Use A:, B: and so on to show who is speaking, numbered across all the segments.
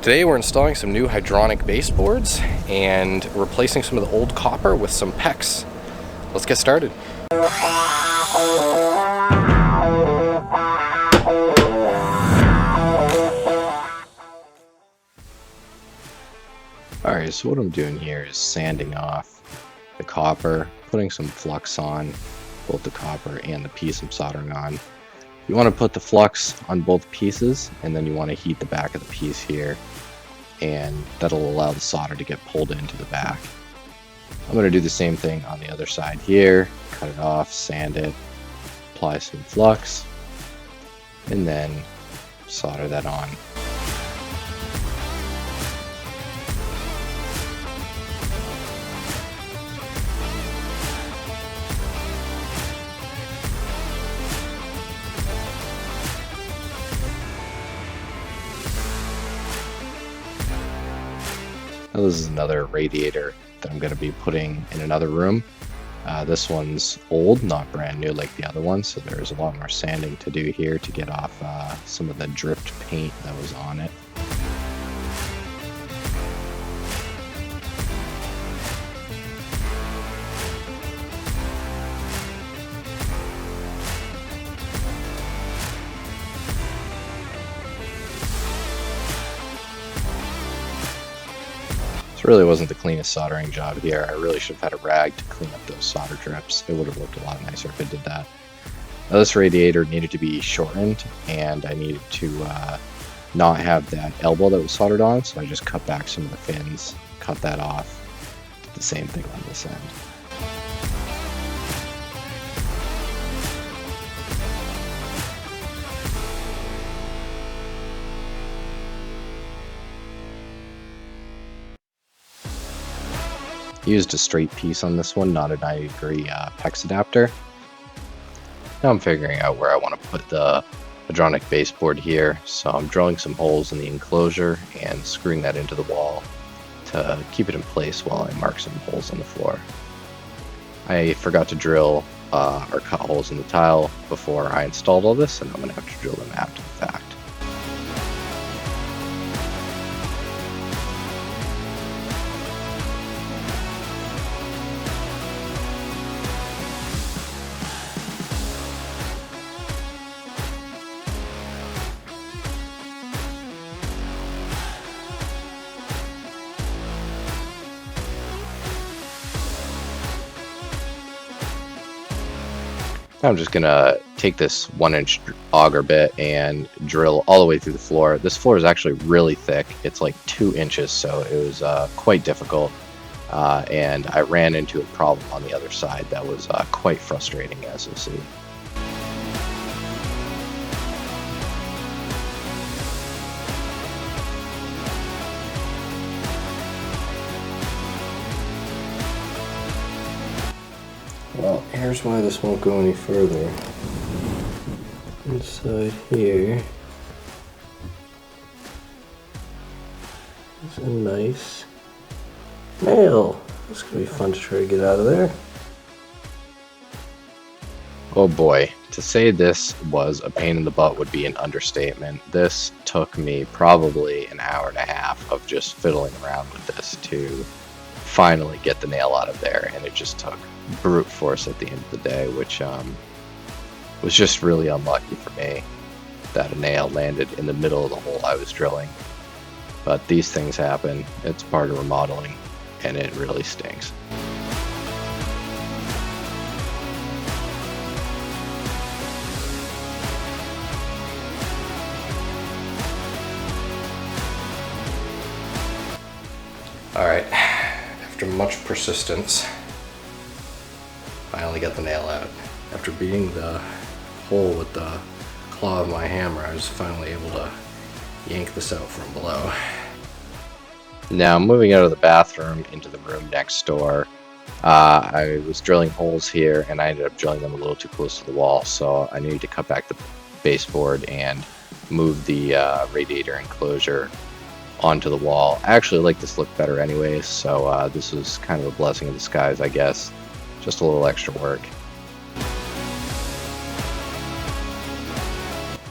A: Today we're installing some new hydronic baseboards and replacing some of the old copper with some PEX. Let's get started. Alright, so what I'm doing here is sanding off the copper, putting some flux on both the copper and the piece I'm soldering on. You want to put the flux on both pieces, and then you want to heat the back of the piece here, and that'll allow the solder to get pulled into the back. I'm going to do the same thing on the other side here, cut it off, sand it, apply some flux, and then solder that on. Now this is another radiator that I'm going to be putting in another room. This one's old, not brand new like the other one, so there's a lot more sanding to do here to get off some of the dripped paint that was on it. This really wasn't the cleanest soldering job here. I really should have had a rag to clean up those solder drips. It would have looked a lot nicer if I did that. Now this radiator needed to be shortened, and I needed to not have that elbow that was soldered on, so I just cut back some of the fins, cut that off. Did the same thing on this end. Used a straight piece on this one, not a 90-degree PEX adapter. Now I'm figuring out where I want to put the hydronic baseboard here, so I'm drilling some holes in the enclosure and screwing that into the wall to keep it in place while I mark some holes on the floor. I forgot to drill or cut holes in the tile before I installed all this, and I'm going to have to drill them after the fact. I'm just gonna take this 1-inch auger bit and drill all the way through the floor. This floor is actually really thick. It's like 2 inches, so it was quite difficult. And I ran into a problem on the other side that was quite frustrating, as you'll see. Well, here's why this won't go any further. Inside here is a nice nail. This could be fun to try to get out of there. Oh boy, to say this was a pain in the butt would be an understatement. This took me probably an hour and a half of just fiddling around with this to finally get the nail out of there, and it just took brute force at the end of the day, which was just really unlucky for me that a nail landed in the middle of the hole I was drilling. But these things happen. It's part of remodeling, and it really stinks. Alright, after much persistence, finally got the nail out. After beating the hole with the claw of my hammer, I was finally able to yank this out from below. Now moving out of the bathroom into the room next door, I was drilling holes here, and I ended up drilling them a little too close to the wall, so I needed to cut back the baseboard and move the radiator enclosure onto the wall. I actually like this look better anyways, so this was kind of a blessing in disguise, I guess. Just a little extra work.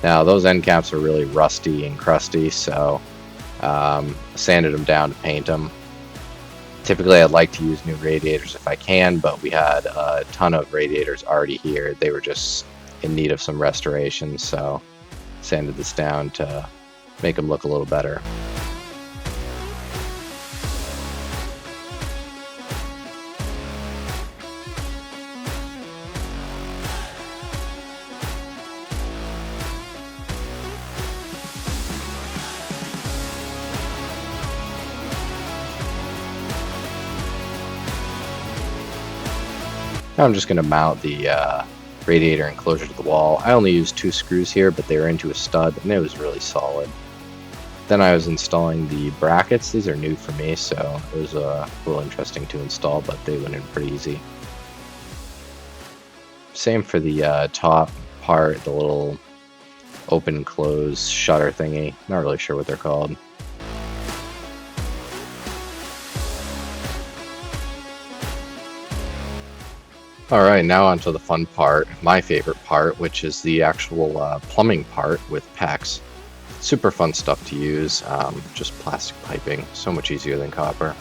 A: Now those end caps are really rusty and crusty, so Sanded them down to paint them. Typically I'd like to use new radiators if I can, but we had a ton of radiators already here. They were just in need of some restoration, so sanded this down to make them look a little better. Now I'm just going to mount the radiator enclosure to the wall. I only used 2 screws here, but they were into a stud and it was really solid. Then I was installing the brackets. These are new for me, so it was a little interesting to install, but they went in pretty easy. Same for the top part, the little open close shutter thingy. Not really sure what they're called. Alright, now onto the fun part, my favorite part, which is the actual plumbing part with PEX. Super fun stuff to use, just plastic piping, so much easier than copper.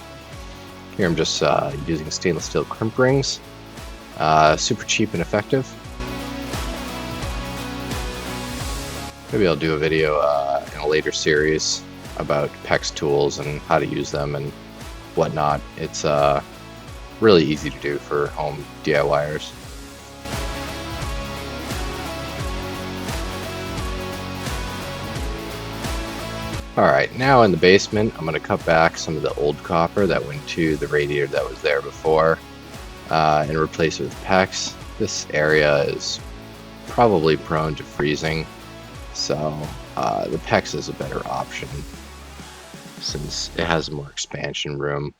A: Here I'm just using stainless steel crimp rings, super cheap and effective. Maybe I'll do a video in a later series about PEX tools and how to use them and whatnot. It's really easy to do for home DIYers. Alright, now in the basement I'm going to cut back some of the old copper that went to the radiator that was there before and replace it with PEX. This area is probably prone to freezing, so the PEX is a better option since it has more expansion room.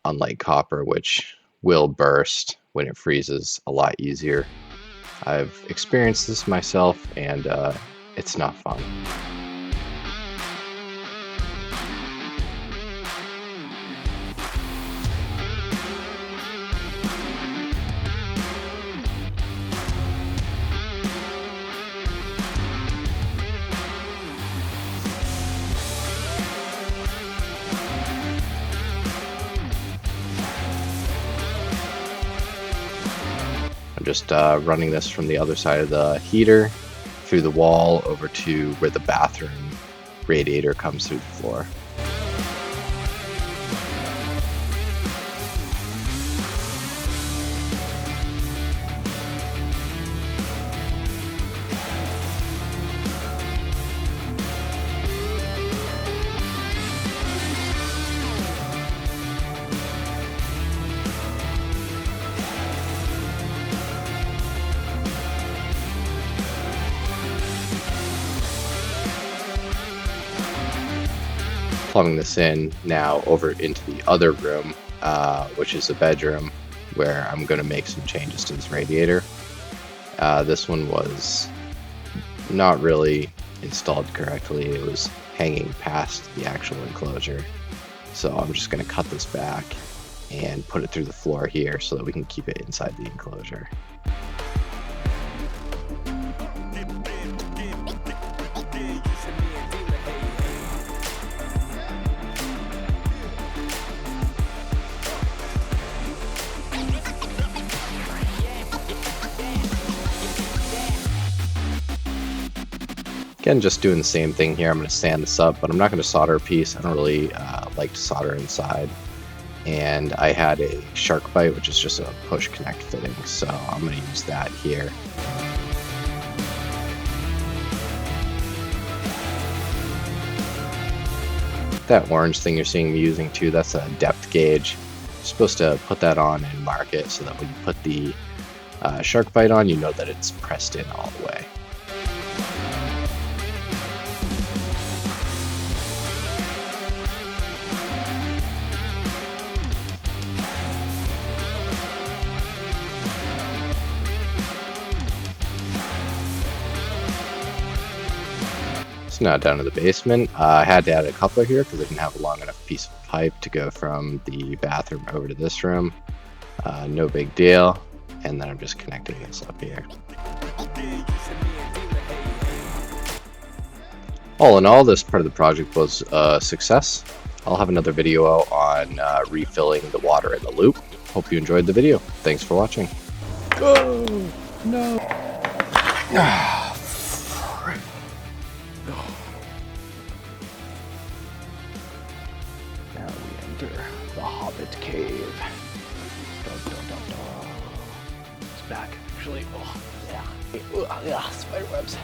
A: Unlike copper, which will burst when it freezes a lot easier. I've experienced this myself, and it's not fun. I'm just running this from the other side of the heater through the wall over to where the bathroom radiator comes through the floor. Plumbing this in now over into the other room, which is the bedroom, where I'm going to make some changes to this radiator. This one was not really installed correctly. It was hanging past the actual enclosure. So I'm just going to cut this back and put it through the floor here so that we can keep it inside the enclosure. Again, just doing the same thing here. I'm going to sand this up, but I'm not going to solder a piece. I don't really like to solder inside. And I had a shark bite, which is just a push connect fitting, so I'm going to use that here. That orange thing you're seeing me using too, that's a depth gauge. You're supposed to put that on and mark it so that when you put the shark bite on, you know that it's pressed in all the way. Now down to the basement. I had to add a coupler here because I didn't have a long enough piece of pipe to go from the bathroom over to this room. No big deal. And then I'm just connecting this up here. All in all, this part of the project was a success. I'll have another video out on refilling the water in the loop. Hope you enjoyed the video. Thanks for watching. Oh, no. Ah, frick. Oh. Now we enter the Hobbit cave. Dun, dun, dun, dun. It's back, actually. Oh, yeah. Yeah, spider webs.